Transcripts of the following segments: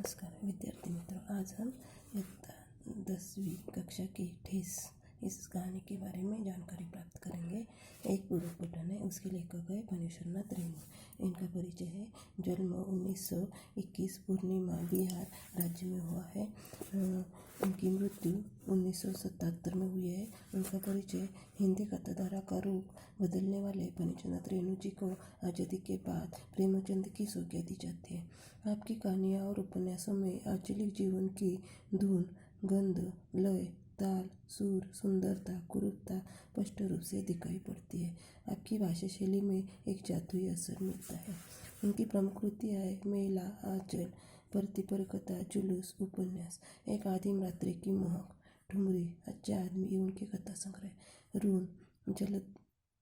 नमस्कार विद्यार्थी मित्रों, आज हम इयत्ता 10वीं कक्षा की ठेस इस कहानी के बारे में जानकारी प्राप्त करेंगे। एक पूर्व पठन है, उसके लेखक है फणीश्वरनाथ रेणु। इनका परिचय है। जन्म 1921 पूर्णिमा बिहार राज्य में हुआ है। उनकी मृत्यु 1977 में हुई है। उनका परिचय हिंदी कथाधारा का रूप बदलने वाले फणीश्वरनाथ रेणु जी को आज़ादी के बाद प्रेमचंद की संज्ञा दी जाती है। आपकी कहानियाँ और उपन्यासों में आंचलिक जीवन की धुन, गंध, लय, ताल, सुर, सुंदरता, कुरूपता स्पष्ट रूप से दिखाई पड़ती है। आपकी भाषा शैली में एक जादुई असर मिलता है। उनकी प्रमुख कृतियाँ है मेला, आंचल, प्रतिपर कथा, जुलूस, उपन्यास, एक आदिम रात्रि की महक, ठुमरी, अच्छा आदमी, ये उनके कथा संग्रह, ऋण,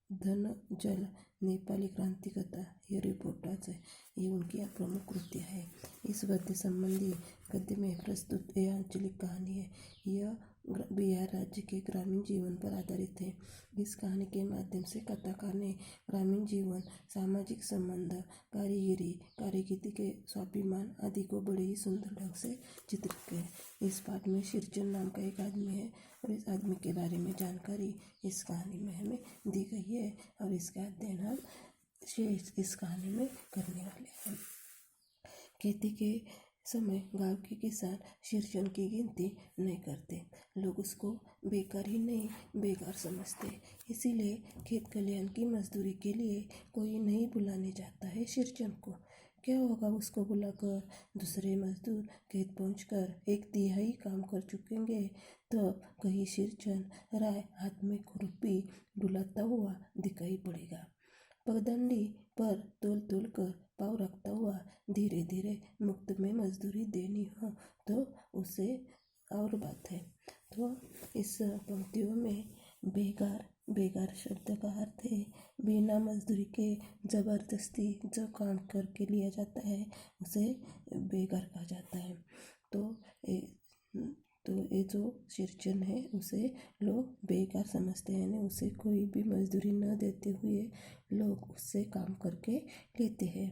धन जल, नेपाली क्रांति कथा, ये रिपोर्टाज है, ये उनकी प्रमुख कृतियाँ है। इस गद्य संबंधी गद्य में प्रस्तुत यह आंचलिक कहानी है। यह बिहार राज्य के ग्रामीण जीवन पर आधारित है। इस कहानी के माध्यम से कथाकार ने ग्रामीण जीवन, सामाजिक संबंध, कारीगरी के स्वाभिमान आदि को बड़े ही सुंदर ढंग से चित्रित किया। इस पाठ में शीर्चन नाम का एक आदमी है और इस आदमी के बारे में जानकारी इस कहानी में हमें दी गई है और इसका अध्ययन हम इस कहानी में करने वाले हैं। खेती के समय गांव के किसान शीर्चन की गिनती नहीं करते। लोग उसको बेकार ही नहीं बेकार समझते। इसीलिए खेत खलिहान की मजदूरी के लिए कोई नहीं बुलाने जाता है शीर्चन को। क्या होगा उसको बुलाकर? दूसरे मजदूर खेत पहुंचकर 1/3 काम कर चुकेंगे तब कहीं शीर्चन राय हाथ में खुरपी बुलाता हुआ दिखाई पड़ेगा। पगडंडी पर तोल कर पाँव रखता हुआ धीरे धीरे मुफ्त में मजदूरी देनी हो तो उसे और बात है। तो इस पंक्तियों में बेगार शब्द का अर्थ है बिना मजदूरी के जबरदस्ती जो काम करके लिया जाता है उसे बेगार कहा जाता है। तो ये जो शीर्चन है उसे लोग बेकार समझते हैं, यानी उसे कोई भी मजदूरी न देते हुए लोग उससे काम करके लेते हैं।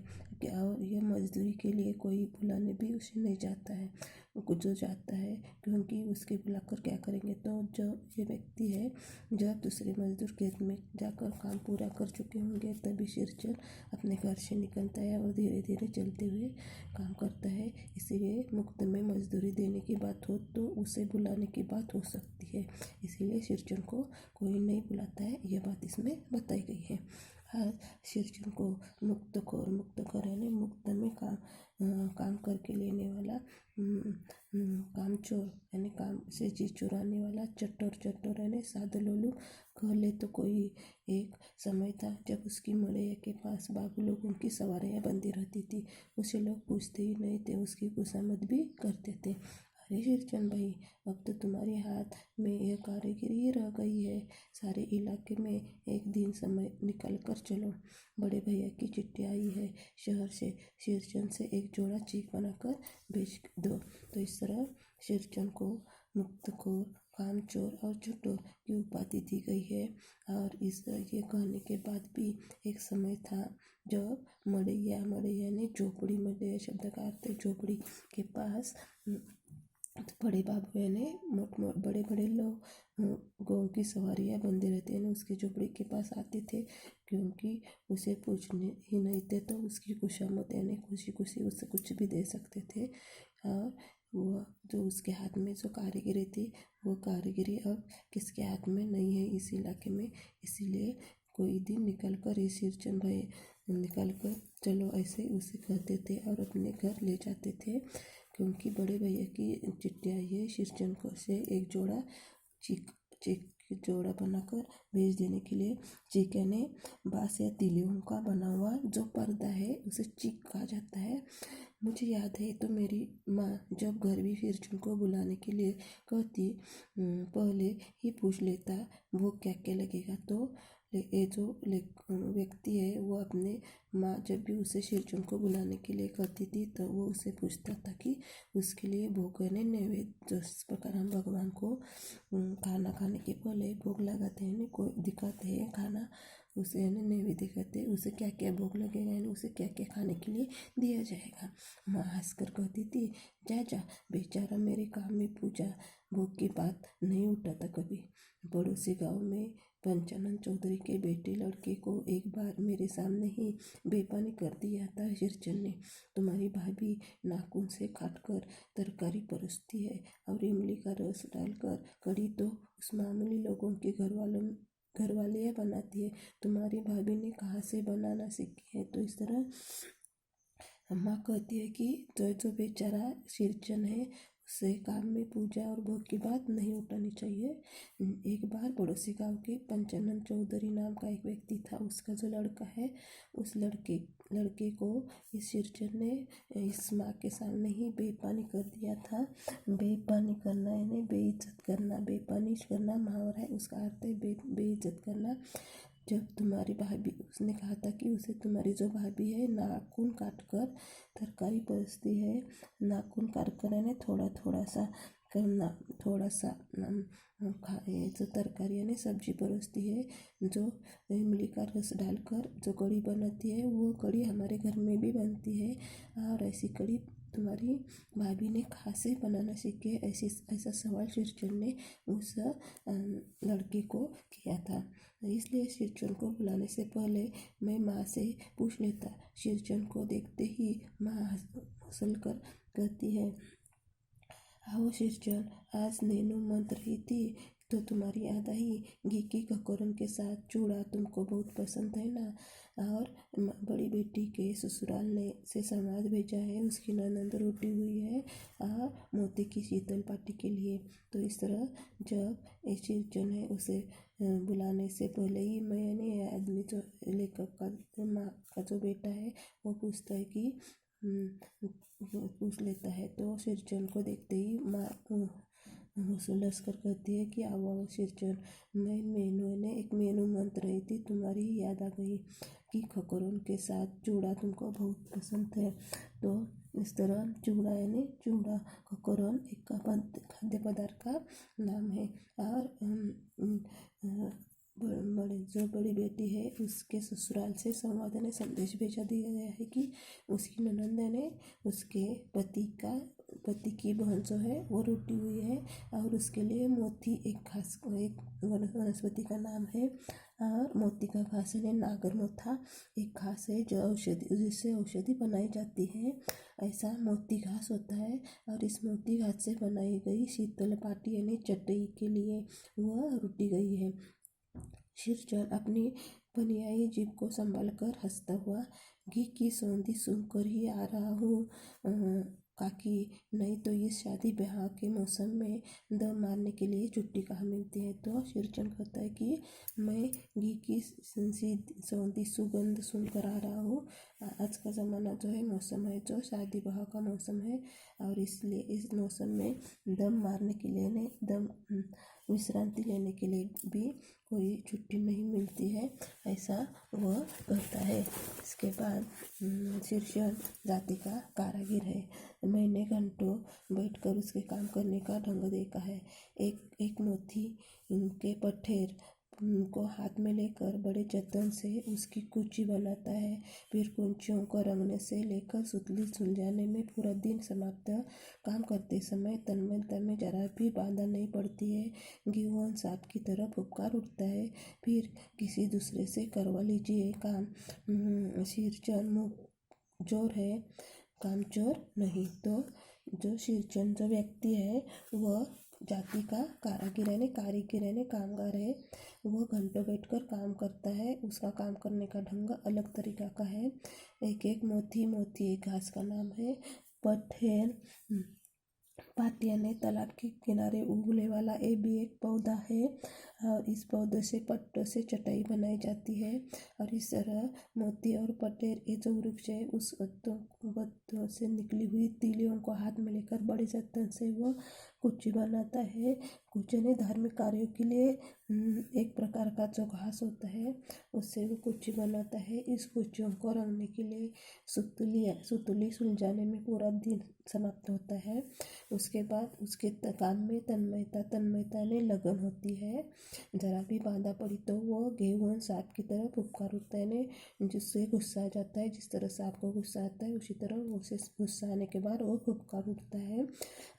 और यह मजदूरी के लिए कोई बुलाने भी उसे नहीं जाता है, जो जाता है क्योंकि उसके बुलाकर क्या करेंगे। तो जो ये व्यक्ति है जब दूसरे मजदूर खेत में जाकर काम पूरा कर चुके होंगे तभी शीर्चन अपने घर से निकलता है और धीरे धीरे चलते हुए काम करता है। इसीलिए मुफ्त में मजदूरी देने की बात हो तो उसे बुलाने की बात हो सकती है। इसीलिए शीर्चन को कोई नहीं बुलाता है, यह बात इसमें बताई गई है। आज शीर्चन को मुक्तखोर यानी मुफ्त में काम करके लेने वाला, कामचोर यानी काम से चीज चुराने वाला, चट्टोर यानी साधुलोलू कह ले तो कोई एक समय था जब उसकी मड़ैया के पास बाबू लोगों की सवारियाँ बंधी रहती थी। उसे लोग पूछते ही नहीं थे, उसकी खुशामद भी करते थे। अरे शीर्चन भाई, अब तो तुम्हारे हाथ में यह कारीगरी रह गई है। सारे इलाके में एक दिन समय निकल कर चलो, बड़े भैया की चिट्ठी आई है शहर से। शीर्चन से एक जोड़ा चीक बनाकर भेज दो। तो इस तरह शीर्चन को मुक्तखोर, कामचोर और चटोर की उपाधि दी गई है। और ये कहने के बाद भी एक समय था जब मड़ैया ने झोपड़ी, मड़ैया शब्द का अर्थ है झोपड़ी के पास बड़े बाबू यानी बड़े बड़े लोग गाँव की सवारियाँ बंधे रहते हैं, उसकी झोपड़ी के पास आते थे क्योंकि उसे पूछने ही नहीं थे तो उसकी खुशामद यानी खुशी उससे कुछ भी दे सकते थे। और वह जो उसके हाथ में जो कारीगरी थी वो कारीगरी अब किसके हाथ में नहीं है इस इलाके में। इसीलिए कोई दिन निकल कर ये शीर्चन भाई निकल कर चलो ऐसे उसे कहते थे और अपने घर ले जाते थे क्योंकि बड़े भैया की चिट्ठी आई है। शीर्चन को से एक जोड़ा चीक जोड़ा बनाकर भेज देने के लिए। चीक यानी बांस या तीलियों का बना हुआ जो पर्दा है उसे चीक कहा जाता है। मुझे याद है तो मेरी माँ जब घर भी शीर्चन को बुलाने के लिए कहती पहले ही पूछ लेता वो क्या क्या लगेगा। तो ये जो व्यक्ति है वो अपने माँ जब भी उसे शीर्चन को बुलाने के लिए कहती थी तो वो उसे पूछता था कि उसके लिए भोग यानी नैवेद्य, जिस प्रकार हम भगवान को खाना खाने के पहले भोग लगाते हैं, कोई दिखाते हैं खाना, उसे है ना नैवेद्य करते, उसे क्या क्या भोग लगेगा, यानी उसे क्या क्या खाने के लिए दिया जाएगा। माँ हंसकर कहती थी, जा जा बेचारा, मेरे काम में पूजा भोग की बात नहीं उठाता कभी। पड़ोसी गांव में पंचानन चौधरी के बेटे लड़के को एक बार मेरे सामने ही बेपानी कर दिया था शिरचन ने। तुम्हारी भाभी नाखून से काटकर तरकारी परोसती है और इमली का रस डालकर कढ़ी तो उस मामूली लोगों के घरवालियाँ बनाती है। तुम्हारी भाभी ने कहाँ से बनाना सीखी है। तो इस तरह माँ कहती है कि जो बेचारा शिरचन है उसे काम में पूजा और भोग की बात नहीं उठानी चाहिए। एक बार पड़ोसी गांव के पंचानन चौधरी नाम का एक व्यक्ति था, उसका जो लड़का है, उस लड़के को इस शिरचन ने इस माँ के सामने ही बेपानी कर दिया था। बेपानी करना यानी बेइज्जत करना, बेपानी करना मुहावरा है, उसका अर्थ है बेइज्जत करना। जब तुम्हारी भाभी, उसने कहा था कि उसे तुम्हारी जो भाभी है नाखून काट कर तरकारी परोसती है। नाखून काट कर यानी थोड़ा थोड़ा सा करना, थोड़ा सा जो तरकारी यानी सब्जी परोसती है, जो इमली का रस डालकर जो कढ़ी बनाती है, वो कढ़ी हमारे घर में भी बनती है। और ऐसी कढ़ी तुम्हारी भाभी ने कहाँ से बनाना सीखी है, ऐसा सवाल शिरचन ने उस लड़के को किया था। इसलिए शिरचन को बुलाने से पहले मैं माँ से पूछ लेता। शिरचन को देखते ही माँ हंसकर कहती है, आओ शिरचन, आज नैनू मंत्र रही थी तो तुम्हारी याद आई। घी की ककरन के साथ चूड़ा तुमको बहुत पसंद है ना। और बड़ी बेटी के ससुराल ने से समाज भेजा है, उसकी ननद रोटी हुई है और मोती की शीतल पार्टी के लिए। तो इस तरह जब शिरचन है उसे बुलाने से पहले ही मैंने आदमी जो लेखक का माँ का जो बेटा है वो पूछता है कि पूछ लेता है। तो शिरचन को देखते ही माँ हुसुलस कर कहती है कि आओ आओ शिरचन, मैंने एक मेनू मंत्र रही थी, तुम्हारी याद आ गई कि खकरों के साथ चूड़ा तुमको बहुत पसंद है। तो इस तरह चूड़ा यानी चूड़ा खकरों एक खाद्य पदार्थ का नाम है। और जो बड़ी बेटी है उसके ससुराल से संवाद ने संदेश भेजा दिया गया है कि उसकी ननंद ने उसके पति की बहन जो है वो रूठी हुई है और उसके लिए मोती एक वनस्पति का नाम है। और मोती का घास यानी नागरमोथा एक घास है जो जिससे औषधि बनाई जाती है। ऐसा मोती घास होता है और इस मोती घास से बनाई गई शीतल पाटी यानी चटई के लिए वह रूठी गई है। शिरचन अपनी पनियाई जीभ को संभाल कर हंसता हुआ, घी की सौंधी सुनकर ही आ रहा हूँ काकी, नहीं तो इस शादी ब्याह के मौसम में दम मारने के लिए छुट्टी कहाँ मिलती है। तो शिरचन कहता है कि मैं घी की सौंधी सुगंध सुनकर आ रहा हूँ। आज का ज़माना जो है मौसम है जो शादी ब्याह का मौसम है और इसलिए इस मौसम में दम मारने के लिए दम विश्रांति लेने के लिए भी कोई छुट्टी नहीं मिलती है, ऐसा वह कहता है। इसके बाद शिरचन जाति का कारागिर है। मैंने घंटों बैठकर उसके काम करने का ढंग देखा है। एक मोती के पट्ठेर को हाथ में लेकर बड़े जतन से उसकी कुची बनाता है। फिर कुंचियों को रंगने से लेकर सुतली सुलझाने में पूरा दिन समाप्त। काम करते समय तन्मयता में जरा भी बाधा नहीं पड़ती है। गिवन सांप की तरह फुफकार उठता है, फिर किसी दूसरे से करवा लीजिए काम। शिरचन मुँह जोर है, काम चोर नहीं। तो जो शिरचन जो व्यक्ति है वह जाति का कारागिर यानी कामगार है। वह घंटों बैठकर काम करता है, उसका काम करने का ढंग अलग तरीका का है। एक मोती एक घास का नाम है। पठेर पात यानी तालाब के किनारे उगने वाला ये भी एक पौधा है और इस पौधे से पत्तों से चटाई बनाई जाती है। और इस तरह मोती और पटेर ये जो वृक्ष है उस पत्तों से निकली हुई तीलियों को हाथ में लेकर बड़े जतन से वो कुची बनाता है। कुची ने धार्मिक कार्यों के लिए एक प्रकार का जो घास होता है उससे वो कुची बनाता है। इस कुचियों को रंगने के लिए सुतली सुलझाने में पूरा दिन समाप्त होता है। उसके बाद उसके काम में तन्मयता ने लगन होती है। जरा भी बाधा पड़ी तो वो गेहूं सांप की तरफ उपकार होता है ने जिससे गुस्सा आ जाता है। जिस तरह सांप को गुस्सा आता है उसी तरह वो से गुस्सा आने के बाद वो फुफकार उठता है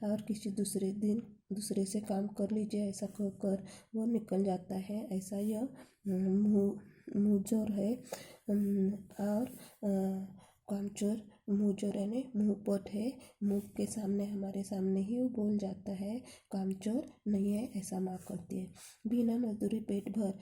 और किसी दूसरे से काम कर लीजिए ऐसा कहकर वो निकल जाता है। ऐसा यह मुंहजोर है। और कामचोर मुंहजोर यानी मुंहपट है। मुंह के सामने हमारे सामने ही वो बोल जाता है, कामचोर नहीं है ऐसा माँ कहती है। बिना मजदूरी पेट भर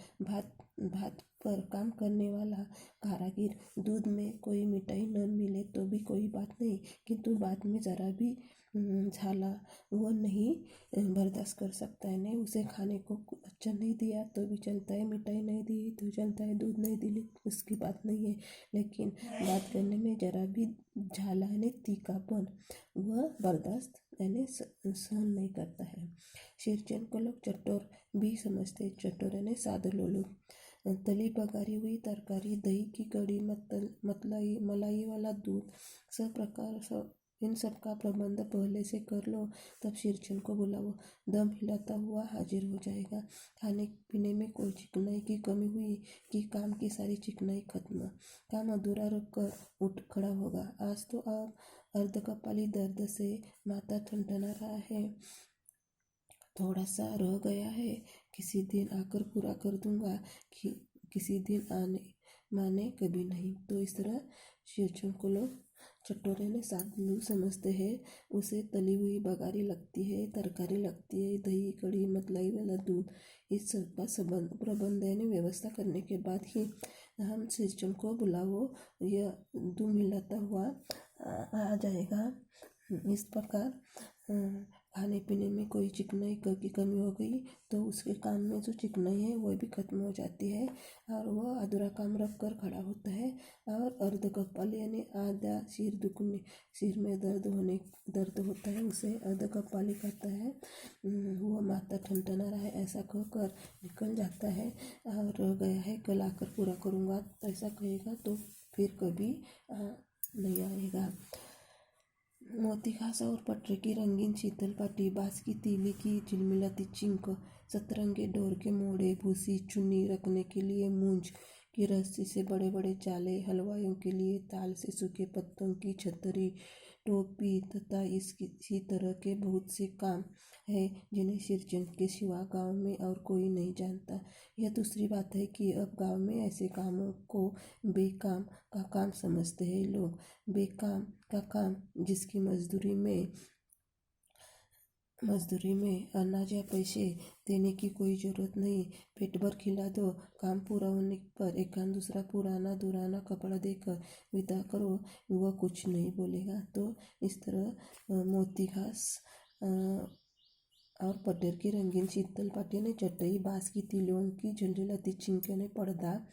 भात पर काम करने वाला कारागिर दूध में कोई मिठाई न मिले तो भी कोई बात नहीं, किंतु बाद में जरा भी झाला वो नहीं बर्दाश्त कर सकता है। नहीं उसे खाने को अच्छा नहीं दिया तो भी चलता है, मिठाई नहीं दी तो चलता है, दूध नहीं दिली उसकी बात नहीं है, लेकिन बात करने में जरा भी झाला यानी तीखापन वह बर्दाश्त यानी सहन नहीं करता है। शेरचंद को लोग चटोर भी समझते। चटोर यानी साधु लोग। तली पकाई हुई तरकारी, दही की कड़ी, मलाई वाला दूध, सब प्रकार इन सब का प्रबंध पहले से कर लो, तब शेरचंद को बुलाओ। दम हिलाता हुआ हाजिर हो जाएगा। खाने पीने में कोई चिकनाई की कमी हुई कि काम की सारी चिकनाई खत्म। काम अधूरा रख कर उठ खड़ा होगा। आज तो अब अर्धकपाली दर्द से माथा ठनठना रहा है, थोड़ा सा रह गया है, किसी दिन आकर पूरा कर दूंगा, किसी दिन आने माने कभी नहीं। तो इस तरह शेरचंद को लोग चटोरे ने साधु समझते हैं। उसे तली हुई बघारी लगती है, तरकारी लगती है, दही कड़ी मलाई वाला दूध, इस सब का प्रबंध यानी व्यवस्था करने के बाद ही हम शेरचंद को बुलाओ, यह दुम हिलाता हुआ आ जाएगा। इस प्रकार खाने पीने में कोई चिकनाई की कमी हो गई तो उसके काम में जो चिकनाई है वो भी खत्म हो जाती है और वह अधूरा काम रख कर खड़ा होता है। और अर्धकपाली यानी आधा सिर में दर्द होता है उसे अर्धकपाली कहता है। वह माथा ठनठना रहा है ऐसा कहकर निकल जाता है और रह गया है कल आकर पूरा करूँगा ऐसा कहेगा तो फिर कभी नहीं आएगा। मोती घास और पटरे की रंगीन शीतल पाटी, बांस की तीली की झिलमिलाती चिंक, सतरंगे डोर के मोड़े, भूसी चुन्नी रखने के लिए मूंज की रस्सी से बड़े बड़े जाले, हलवाइयों के लिए ताल से सूखे पत्तों की छतरी, टोपी तथा इसी तरह के बहुत से काम है जिन्हें शेरचंद के सिवा गांव में और कोई नहीं जानता। यह दूसरी बात है कि अब गांव में ऐसे कामों को बेकाम का काम समझते हैं लोग। बेकाम का काम जिसकी मजदूरी में अनाज या पैसे देने की कोई ज़रूरत नहीं, पेट भर खिला दो, काम पूरा होने पर एक दूसरा पुराना दुराना कपड़ा देकर विदा करो, वह कुछ नहीं बोलेगा। तो इस तरह मोती घास और पटेर की रंगीन शीतल पाटी ने चटाई, बांस की तीलियों की झलझलाती चिंके ने पर्दा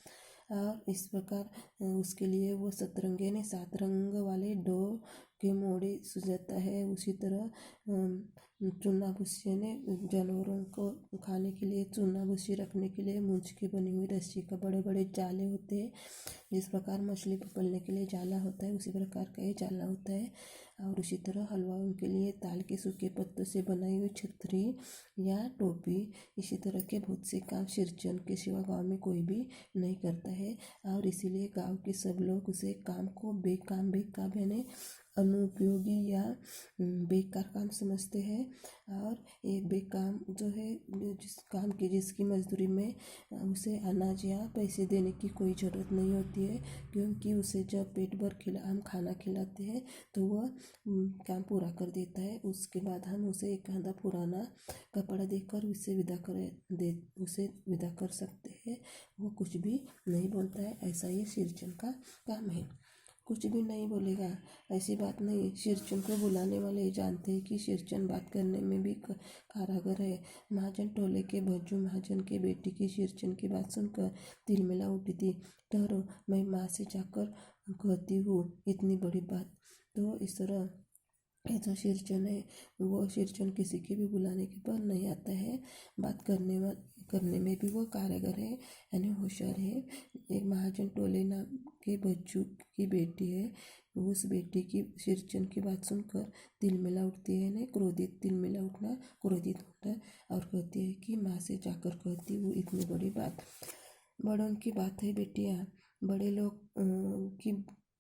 और इस प्रकार उसके लिए वो सतरंगे ने 7 रंग वाले डोर के मोड़े सुझाता है। उसी तरह चूना भूसी ने जानवरों को खाने के लिए चूना भूसी रखने के लिए मूंछ की बनी हुई रस्सी का बड़े बड़े जाले होते हैं। जिस प्रकार मछली पकड़ने के लिए जाला होता है उसी प्रकार का ये जाला होता है। और उसी तरह हलवाओं के लिए ताल के सूखे पत्तों से बनाई हुई छतरी या टोपी, इसी तरह के बहुत से काम शेरचंद के सिवा गांव में कोई भी नहीं करता है और इसीलिए गांव के सब लोग उसे काम को बेकाम यानी अनुपयोगी या बेकार काम समझते हैं। और ये बेकाम जो है जिस काम की जिसकी मजदूरी में उसे अनाज या पैसे देने की कोई ज़रूरत नहीं होती है, क्योंकि उसे जब पेट भर हम खाना खिलाते हैं तो वह काम पूरा कर देता है। उसके बाद हम उसे एक आधा पुराना कपड़ा देकर उसे विदा कर सकते हैं। वो कुछ भी नहीं बोलता है, ऐसा ये शेरचंद का काम है। कुछ भी नहीं बोलेगा ऐसी बात नहीं। शेरचंद को बुलाने वाले जानते हैं कि शेरचंद बात करने में भी कारागर है। महाजन टोले के भज्जू महाजन के बेटी की शेरचंद की बात सुनकर तिलमिला उठी थी। ठहरो, मैं माँ से जाकर कहती हूँ इतनी बड़ी बात। तो इस तरह ये जो शिरचन है वो शिरचन किसी के भी बुलाने के पर नहीं आता है। बात करने में भी वो कारगर है, यानी होशियार है। एक महाजन टोले नाम के बच्चू की बेटी है। उस बेटी की शिरचन की बात सुनकर तिलमिला उठती है। क्रोधित, तिलमिला उठना क्रोधित होता है, और कहती है कि माँ से जाकर कहती वो इतनी बड़ी बात। बड़ों की बात है बेटियाँ, बड़े लोग की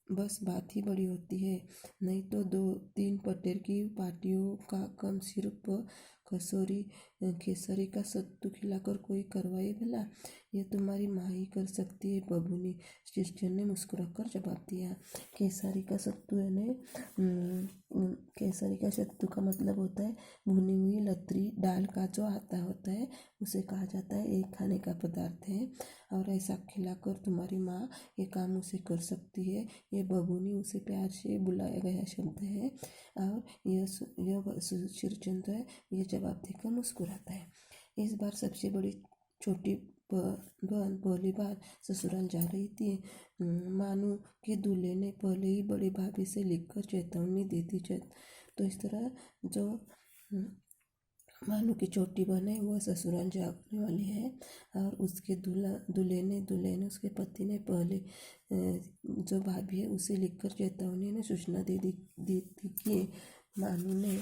बस बात ही बड़ी होती है, नहीं तो 2-3 पटेर की पार्टियों का कम सिर्फ खेसरी का सत्तू खिलाकर कोई करवाए भला। ये तुम्हारी माँ ही कर सकती है बबूनी, शिष्यन ने मुस्कुराकर जवाब दिया। केसरी का सत्तू यानी केसरी का सत्तू का मतलब होता है भुनी हुई लतरी दाल का जो आटा होता है, उसे कहा जाता है एक खाने का पदार्थ है। और ऐसा खिलाकर तुम्हारी माँ ये काम उसे कर सकती है। ये बबूनी उसे प्यार से बुलाया गया शब्द है। और यह शिरचंद है, ये जवाब देकर मुस्कुराता है। इस बार सबसे बड़ी छोटी बहन पहली बार ससुराल जा रही थी। मानू के दूल्हे ने पहले ही बड़ी भाभी से लिखकर चेतावनी दी थी। तो इस तरह जो मानू की छोटी बहन है वह ससुराल जाने वाली है, और उसके दूल्हे ने उसके पति ने पहले जो भाभी है उसे लिखकर चेतावनी ने सूचना दे दी थी कि मानू ने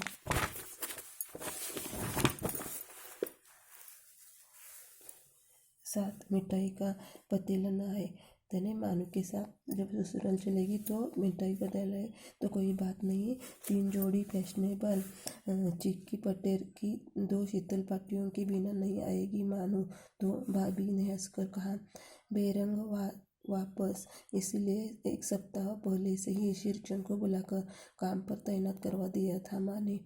साथ मिठाई का पतीला न है। तेने मानू के साथ जब ससुराल चलेगी तो मिठाई पतीला है तो कोई बात नहीं। 3 जोड़ी फैशनेबल चिक्की पटेर की 2 शीतल पाटियों के बिना नहीं आएगी मानू, तो भाभी ने हंसकर कहा। बेरंग वापस, इसलिए 1 सप्ताह पहले से ही शिरचन को बुलाकर काम पर तैनात करवा दिया था माँ ने।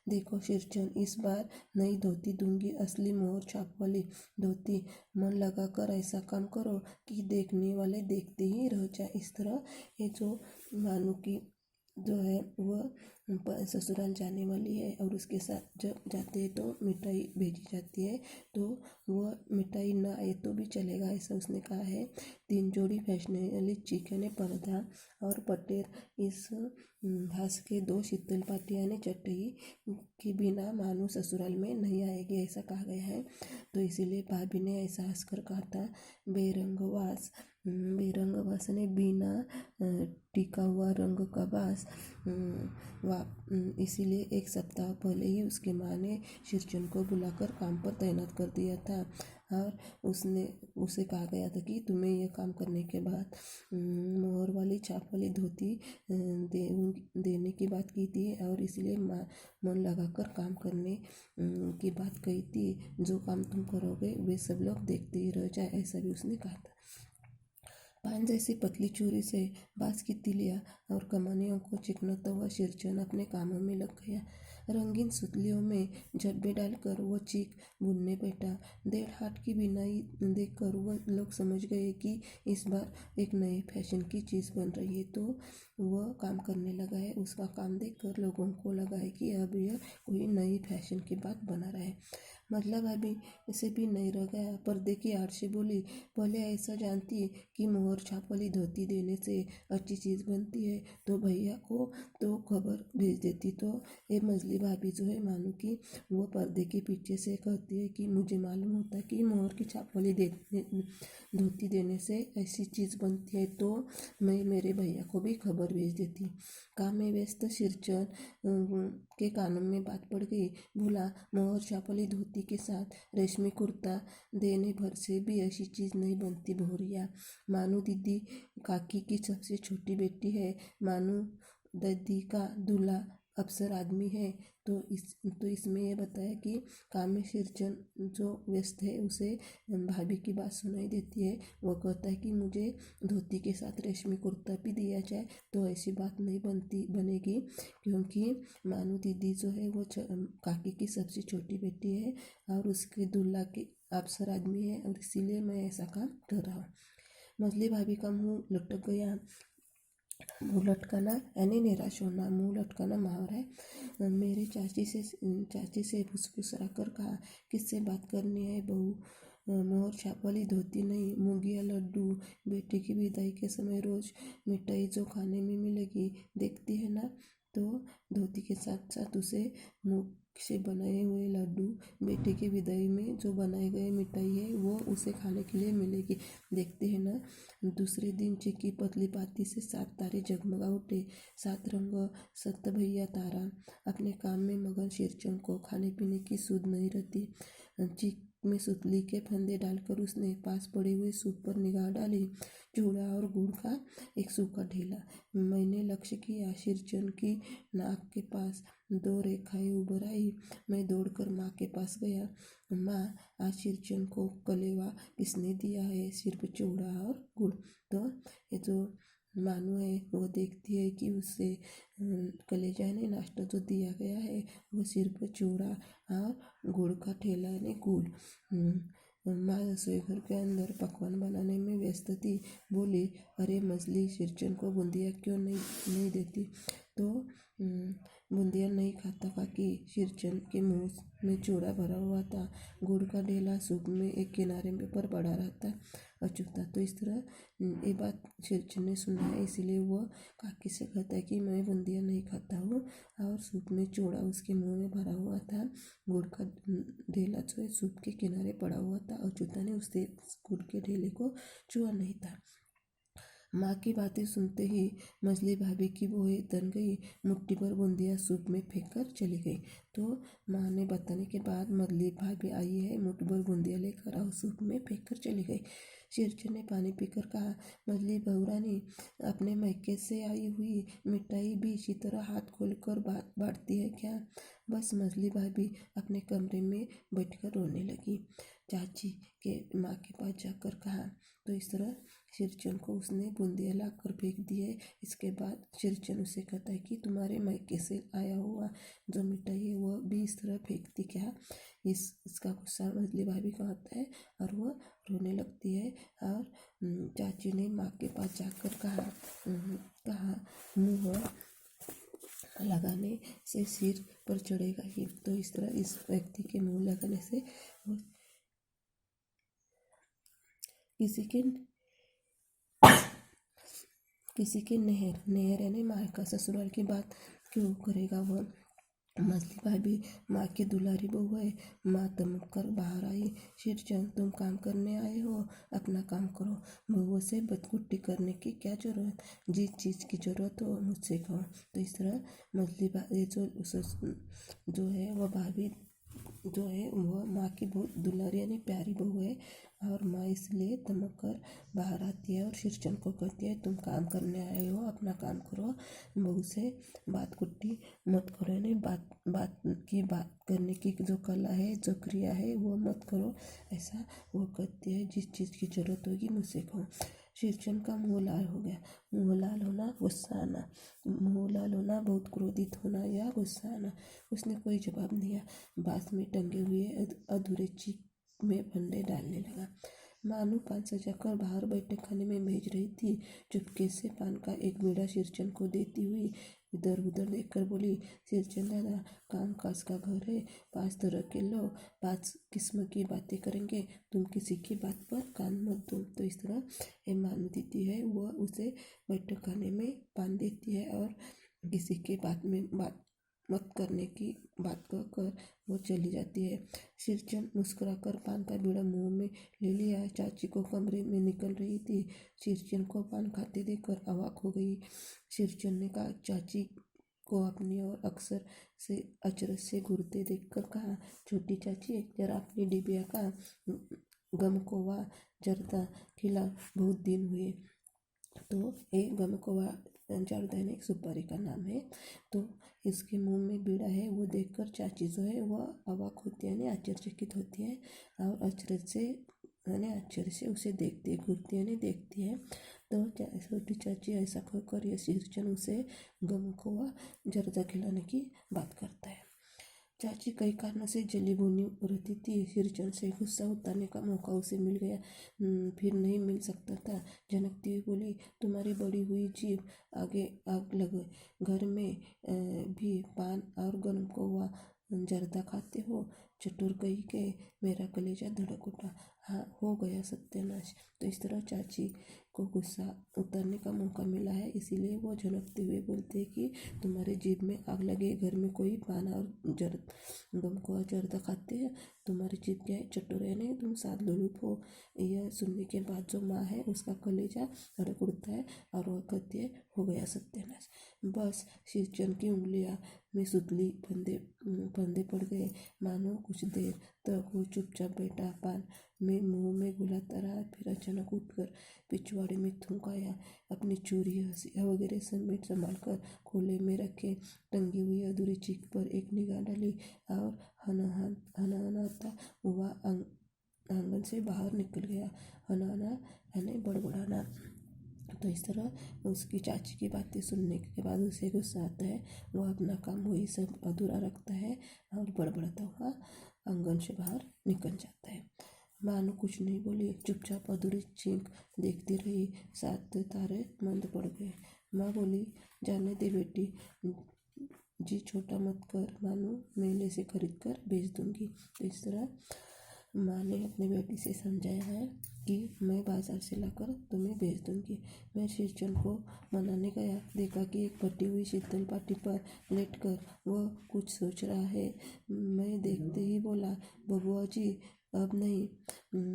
देखो शिरचन, इस बार नई धोती दूंगी, असली मोहर छाप वाली धोती। मन लगाकर ऐसा काम करो कि देखने वाले देखते ही रह जाए। इस तरह ये जो मानू की जो है वह ससुराल जाने वाली है, और उसके साथ जब जाते हैं तो मिठाई भेजी जाती है, तो वह मिठाई ना आए तो भी चलेगा, ऐसा उसने कहा है। 3 जोड़ी फैशनेबल चिकन ने पर्दा और पटेर इस घास के 2 शीतल पाटियाँ ने चटई के बिना मानू ससुराल में नहीं आएगी, ऐसा कहा गया है। तो इसीलिए भाभी ने ऐसा हंसकर कहा था। बेरंगवास ने बिना टिका हुआ रंग का बास। इसीलिए 1 सप्ताह पहले ही उसकी माँ ने शिरचन को बुलाकर काम पर तैनात कर दिया था, और उसे कहा गया था कि तुम्हें यह काम करने के बाद मोहर वाली छाप वाली धोती देने की बात की थी, और इसलिए मन लगाकर काम करने की बात कही थी। जो काम तुम करोगे वे सब लोग देखते ही रह जाए, ऐसा भी उसने कहा था। पान जैसी पतली चूड़ी से बांस की तिलियां और कमानियों को चिकनाता हुआ शिरचन अपने कामों में लग गया। रंगीन सुतलियों में झब्बे डालकर वो चीख बुनने बैठा। 1.5 हाथ की बिनाई देखकर वह लोग समझ गए कि इस बार एक नए फैशन की चीज़ बन रही है, तो वह काम करने लगा है। उसका काम देखकर लोगों को लगा है कि अब यह कोई नई फैशन की बात बना रहा है। मतलब अभी इसे भी नहीं रह गया। पर्दे की आड़ से बोली, पहले ऐसा जानती कि मोहर छाप वाली धोती देने से अच्छी चीज़ बनती है तो भैया को तो खबर भेज देती। तो ये मजली भाभी जो है मानू की, वो पर्दे के पीछे से कहती है कि मुझे मालूम होता कि मोहर की छाप वाली धोती देने से ऐसी चीज़ बनती है, तो मैं मेरे भैया को भी खबर भेज देती। काम में व्यस्त शिरचन के कानों में बात पड़ गई। बोला, मोहर छाप वाली धोती के साथ रेशमी कुर्ता देने भर से भी ऐसी चीज़ नहीं बनती भोरिया। मानू दीदी काकी की सबसे छोटी बेटी है। मानू दीदी का दूल्हा अफसर आदमी है। तो इसमें यह बताया कि काम में शिरचन जो व्यस्त है उसे भाभी की बात सुनाई देती है। वो कहता है कि मुझे धोती के साथ रेशमी कुर्ता भी दिया जाए, तो ऐसी बात नहीं बनेगी, क्योंकि मानू दीदी जो है वो काकी की सबसे छोटी बेटी है, और उसके दूल्हा के अफसर आदमी है, और इसीलिए मैं ऐसा काम कर रहा हूँ। मछली भाभी का मुंह लटक गया। मुंह लटकाना यानी निराश होना, मुंह लटकाना मुहावरा है। मेरे चाची से फुसफुसा कर कहा, किससे बात करनी है बहू? मोहर छाप वाली धोती नहीं, मूंगिया लड्डू। बेटी की विदाई के समय रोज मिठाई जो खाने में मिलेगी, देखती है ना। तो धोती के साथ साथ उसे मूंग से बनाए हुए लड्डू, बेटे की विदाई में जो बनाए गए मिठाई है वो उसे खाने के लिए मिलेगी। देखते हैं ना। दूसरे दिन चिक्की पतली पाती से 7 तारे जगमगा उठे। 7 रंग, 7 भैया तारा। अपने काम में मगन शेरचंद को खाने पीने की सुध नहीं रहती। चिक में सुतली के फंदे डालकर उसने पास पड़े हुए सूप पर निगाह डाली। चूड़ा और गुड़ का एक सूखा ढेला। मैंने लक्ष्य किया। शेरचंद की नाक के पास 2 रेखाएं उभर आई। मैं दौड़कर माँ के पास गया। माँ, आज शेरचंद को कलेवा किसने दिया है? सिर्फ चूड़ा और गुड़। तो ये जो मानू है वो देखती है कि उससे कलेजा ने नाश्ता जो दिया गया है वो सिर्फ चूड़ा और गुड़ का ठेला यानी गुड़। माँ रसोई घर के अंदर पकवान बनाने में व्यस्त थी। बोली, अरे मछली, शेरचंद को बूंदिया क्यों नहीं देती? तो बूंदिया नहीं खाता काकी। शेरचंद के मुंह में चूड़ा भरा हुआ था। गुड़ का ढेला सूप में एक किनारे पर पड़ा रहता अछूता। तो इस तरह ये बात शेरचंद ने सुना है, इसलिए वह काकी से कहता है कि मैं बूंदिया नहीं खाता हूँ। और सूप में चूड़ा उसके मुंह में भरा हुआ था। गुड़ का ढेला जो है सूप के किनारे पड़ा हुआ था। अछूता ने उससे गुड़ के ढेले को छुआ नहीं था। माँ की बातें सुनते ही मछली भाभी की भौहें तन गई। मुट्ठी भर बूंदिया सूप में फेंक कर चली गई। तो माँ ने बताने के बाद मछली भाभी आई है, मुट्ठी भर बूंदिया लेकर आओ, सूप में फेंक कर चली गई। शेरचंद ने पानी पीकर कहा, मछली बहुरानी, अपने मैके से आई हुई मिठाई भी इसी तरह हाथ खोलकर बांटती है क्या? बस मछली भाभी अपने कमरे में बैठकर रोने लगी। चाची के माँ के पास जाकर कहा। तो इस तरह शेरचंद को उसने बूंदिया ला कर फेंक दी है। इसके बाद शेरचंद उसे कहता है कि तुम्हारे मायके से आया हुआ जो मिठाई है वह भी इस तरह फेंकती क्या? इसका गुस्सा मछली भाभी का होता है और वह रोने लगती है। और चाची ने माँ के पास जाकर कहा, मुँह लगाने से सिर पर चढ़ेगा ही। तो इस तरह इस व्यक्ति के मुँह लगाने से वो किसी के नेहर यानी मायका ससुराल की बात क्यों करेगा वह? मछली भाभी माँ की दुलारी बहू है। माँ तमक कर बाहर आई। शेरचंद, तुम काम करने आए हो, अपना काम करो। बहुओं से बदकुट्टी करने की क्या जरूरत? जिस चीज़ की जरूरत हो मुझसे कहो। तो इस तरह मछली भाभी जो है वह भाभी जो है वह माँ की बहुत दुलारी यानी प्यारी बहू है। और माँ इसलिए तमक कर बाहर आती है और शेरचंद को कहती है, तुम काम करने आए हो, अपना काम करो। बहू से बात कुट्टी मत करो, यानी बात करने की जो कला है, जो क्रिया है वो मत करो। ऐसा वो कहती है, जिस चीज़ की जरूरत होगी मुझसे कहो। शेरचंद का मुँह लाल हो गया। मुँह लाल होना, गुस्सा आना। मुँह लाल होना, बहुत क्रोधित होना या गुस्सा आना। उसने कोई जवाब नहीं दिया। बांस में टंगे हुए अधूरे चिक में फंदे डालने लगा। मानू पान सजाकर बाहर बैठक खाने में भेज रही थी। चुपके से पान का एक बीड़ा शेरचंद को देती हुई इधर उधर देखकर बोली, शेरचंद दादा, काम काज का घर है, 5 तरह के लोग 5 किस्म की बातें करेंगे, तुम किसी की बात पर कान मत दो। तो इस तरह ये मानू दीदी है वह उसे बैठक खाने में पान देती है और किसी के बात मत करने की बात कहकर वो चली जाती है। शेरचंद मुस्कुराकर पान का बीड़ा मुंह में ले लिया। चाची को कमरे में निकल रही थी। शेरचंद को पान खाते देखकर अवाक हो गई। शेरचंद ने कहा, चाची को अपनी ओर अक्सर से अचरज से घूरते देखकर कहा, छोटी चाची, जरा अपनी डिबिया का गमकोवा जर्दा खिला, बहुत दिन हुए। तो ये गमकोवा जर्दा एक सुपारी का नाम है। तो इसके मुंह में बीड़ा है वो देखकर चाची जो है वह अवाक होती है यानी आश्चर्यचकित होती है और आश्चर्य से उसे देखती है, घूरती है नहीं देखती है। तो छोटी चाची ऐसा कहकर यह शेरचंद उसे गमकोवा जर्दा खिलाने की बात करता है। चाची कई कारणों से जली भुनी रहती थी। शेरचंद से गुस्सा उतारने का मौका उसे मिल गया, फिर नहीं मिल सकता था। झनकती हुई बोली, तुम्हारी बड़ी हुई जीभ आगे आग लगे, घर में भी पान और गरम कौवा जर्दा खाते हो? चटुर कही के मेरा कलेजा धड़क उठा। हाँ, हो गया सत्यानाश। तो इस तरह चाची को गुस्सा उतरने का मौका मिला है, इसीलिए वो झनकते हुए बोलते हैं कि तुम्हारे जीभ में आग लगे, घर में कोई पाना और गमको और जर्दा खाते हैं, तुम्हारी जीभ क्या है, चटोर है नहीं, तुम सादलूलूप हो। यह सुनने के बाद जो माँ है उसका कलेजा अड़क उड़ता है और वह कहती है, हो गया सत्यानाश। बस सिरचंद की उंगलियां में सुतली फंदे पड़ गए। मानो कुछ देर तक वो चुपचाप बैठा, पान में मुंह में घुलाता रहा, फिर अचानक उठकर पिछवाड़े में थूक आया। अपनी चूड़ी हंसिया वगैरह समेट संभाल कर खोले में रखे टंगी हुई अधूरी चीख पर एक निगाह डाली और हनहनाता हुआ आंगन से बाहर निकल गया। हनहना यानी बड़बड़ाना। तो इस तरह उसकी चाची की बातें सुनने के बाद उसे गुस्सा आता है, वह अपना काम वही सब अधूरा रखता है और बड़बड़ाता हुआ आंगन से बाहर निकल जाता है। मानो कुछ नहीं बोली, चुपचाप अधूरी चीख देखती रही। 7 तारे मंद पड़ गए। माँ बोली, जाने दे बेटी, जी छोटा मत कर, मानो मेले से खरीद कर बेच दूंगी। तो इस तरह माँ ने अपनी बेटी से समझाया है कि मैं बाजार से लाकर तुम्हें बेच दूंगी। मैं सिरचंद को मनाने गया, देखा कि एक फटी हुई शीतल पाटी पर लेटकर वह कुछ सोच रहा है। मैं देखते ही बोला, बबुआ जी अब नहीं।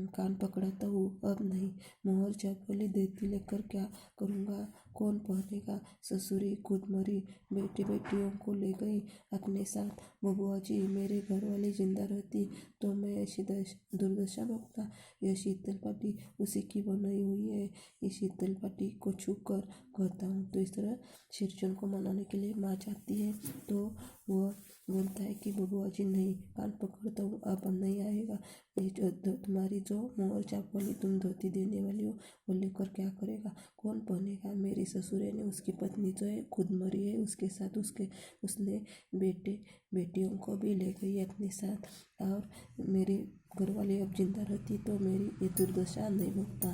कान पकड़ाता हूँ, अब नहीं। मोहर चापली देती लेकर क्या करूँगा, कौन पहनेगा। ससुरी खुद मरी, बेटी बेटियों को ले गई अपने साथ। बबुआ जी मेरे घर वाली जिंदा रहती तो मैं ऐसी दुर्दशा भोगता। यह शीतल पाटी उसी की बनाई हुई है, इस शीतल पाटी को छू कर कहता हूँ। तो इस तरह सिरचंद को मनाने के लिए माँ जाती है, तो वह बोलता है कि बबुआ जी नहीं, कान पकड़ता हूँ, अब नहीं आएगा। ये तुम्हारी जो मोहर चाप वाली तुम धोती देने वाली हो, वो लेकर क्या करेगा, कौन पहनेगा। मेरी ससुरे ने, उसकी पत्नी जो है खुद मरी है, उसके साथ उसने बेटियों को भी ले गई अपने साथ। और मेरी घरवाली अब जिंदा रहती तो मेरी ये दुर्दशा नहीं भोगता।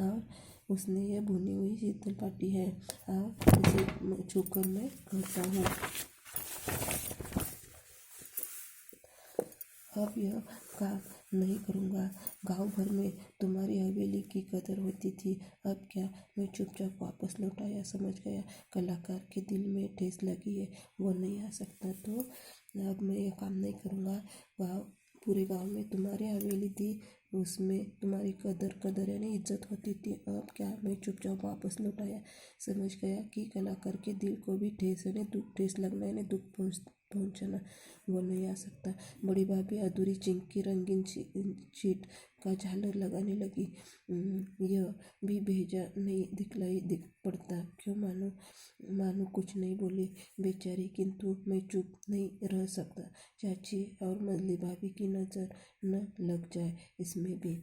और उसने ये भुनी हुई शीतल पाटी है और इसे छूकर मैं कहता हूँ, अब यह काम नहीं करूँगा। गांव भर में तुम्हारी हवेली की कदर होती थी, अब क्या। मैं चुपचाप वापस लौट आया, समझ गया कलाकार के दिल में ठेस लगी है, वो नहीं आ सकता, तो अब मैं ये काम नहीं करूँगा। पूरे गांव में तुम्हारी हवेली थी, उसमें तुम्हारी कदर यानी इज्जत होती थी, अब क्या। मैं चुपचाप वापस लौट आया, समझ गया कि कलाकार के दिल को भी ठेस यानी ठेस लगना यानी दुख पहुँचाना, वो नहीं आ सकता। बड़ी भाभी अधूरी चिंक की रंगीन शीट का झालर लगाने लगी। यह भी भेजा नहीं दिख पड़ता क्यों। मानो कुछ नहीं बोली बेचारी, किंतु मैं चुप नहीं रह सकता। चाची और मजली भाभी की नज़र न लग जाए इसमें भी।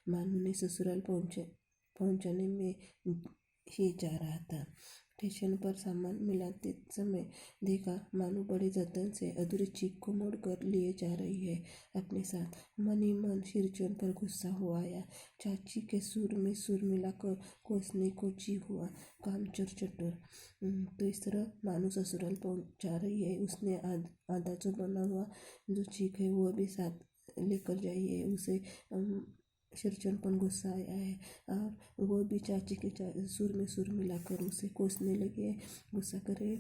मानो ने ससुराल पहुंचने में ही जा रहा था। स्टेशन पर सामान मिलाते समय देखा मानो बड़े जतन से अधूरी चीख को मोड़कर लिए जा रही है अपने साथ। मन ही मन सिरचंद पर गुस्सा हो आया। चाची के सुर में सुर मिलाकर कोसने को जी हुआ, काम चटोर। तो इस तरह मानो ससुराल पहुंचा रही है, उसने आधा जो बना हुआ जो चीख है वो भी साथ लेकर जाइए। उसे सिरचंद पर गुस्सा आया है और वो भी चाची के सुर में सुर मिलाकर उसे कोसने लगे। गुस्सा करे,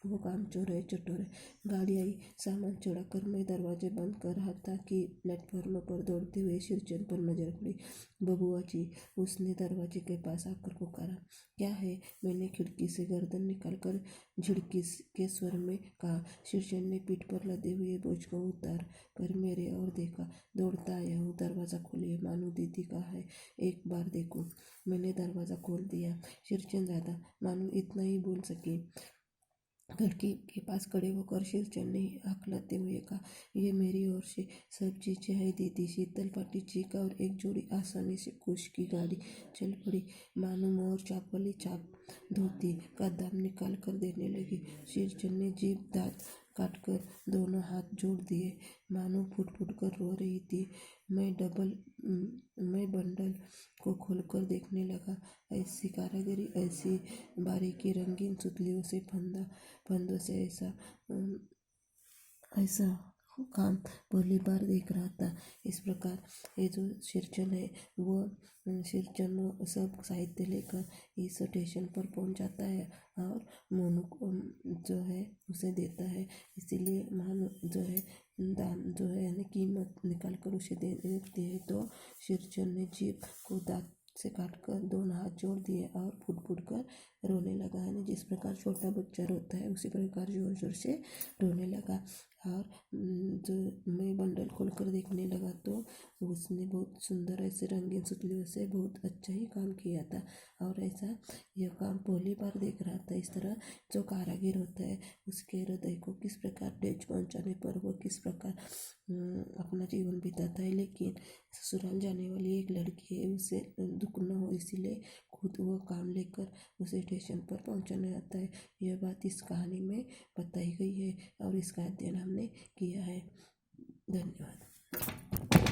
वो काम चोर है, चटोर है। गाड़ी आई, सामान चढ़ाकर मैं दरवाजे बंद कर रहा था कि प्लेटफॉर्म पर दौड़ते हुए सिरचंद पर नजर पड़ी। बबुआ जी, उसने दरवाजे के पास आकर पुकारा। क्या है, मैंने खिड़की से गर्दन निकालकर झिड़की के स्वर में कहा। सिरचंद ने पीठ पर लदे हुए बोझ को उतार कर मेरे और देखा। दौड़ता आया हूँ, दरवाज़ा खोलिए, मानो दीदी कहा है, एक बार देखो। मैंने दरवाज़ा खोल दिया। सिरचंद दादा, मानो इतना ही बोल सकी। खिड़की के पास खड़े होकर सिरचंद ने हकलाते हुए कहा, ये मेरी ओर से सब चीजें है दीदी। शीतल पाटी, चीका और एक जोड़ी आसानी से कुश की गाड़ी चल पड़ी। मानो मोहर चाप वाली चाप धोती का दाम निकाल कर देने लगी। सिरचंद ने जीभ दांत काटकर दोनों हाथ जोड़ दिए, मानो फुट फुट कर रो रही थी। मैं बंडल को खोलकर देखने लगा। ऐसी कारीगरी, ऐसी बारीकी, रंगीन सुतलियों से फंदों से ऐसा काम पहली बार देख रहा था। इस प्रकार ये जो शेरचन है वो शेरचन वो सब साहित्य लेकर इस स्टेशन पर पहुंच जाता है और मोनू को जो है उसे देता है। इसीलिए मान जो है दाम जो है यानी कीमत निकाल कर उसे दे देती है। तो शेरचन ने जीभ को दांत से काटकर दोनों हाथ जोड़ दिए और फुट फुट कर रोने लगा। यानी जिस प्रकार छोटा बच्चा रोता है उसी प्रकार जोर जोर से रोने लगा। और जो मैं बंडल खोल कर देखने लगा तो उसने बहुत सुंदर ऐसे रंगीन सुतलियों से बहुत अच्छा ही काम किया था। और ऐसा यह काम पहली बार देख रहा था। इस तरह जो कारागिर होता है उसके हृदय को किस प्रकार ठेस पहुंचाने पर वो किस प्रकार अपना जीवन बिताता है। लेकिन ससुराल जाने वाली एक लड़की है, उसे दुख न हो इसीलिए खुद वो काम लेकर उसे स्टेशन पर पहुंचाने आता है। यह बात इस कहानी में बताई गई है और इसका अध्ययन हमने किया है। धन्यवाद।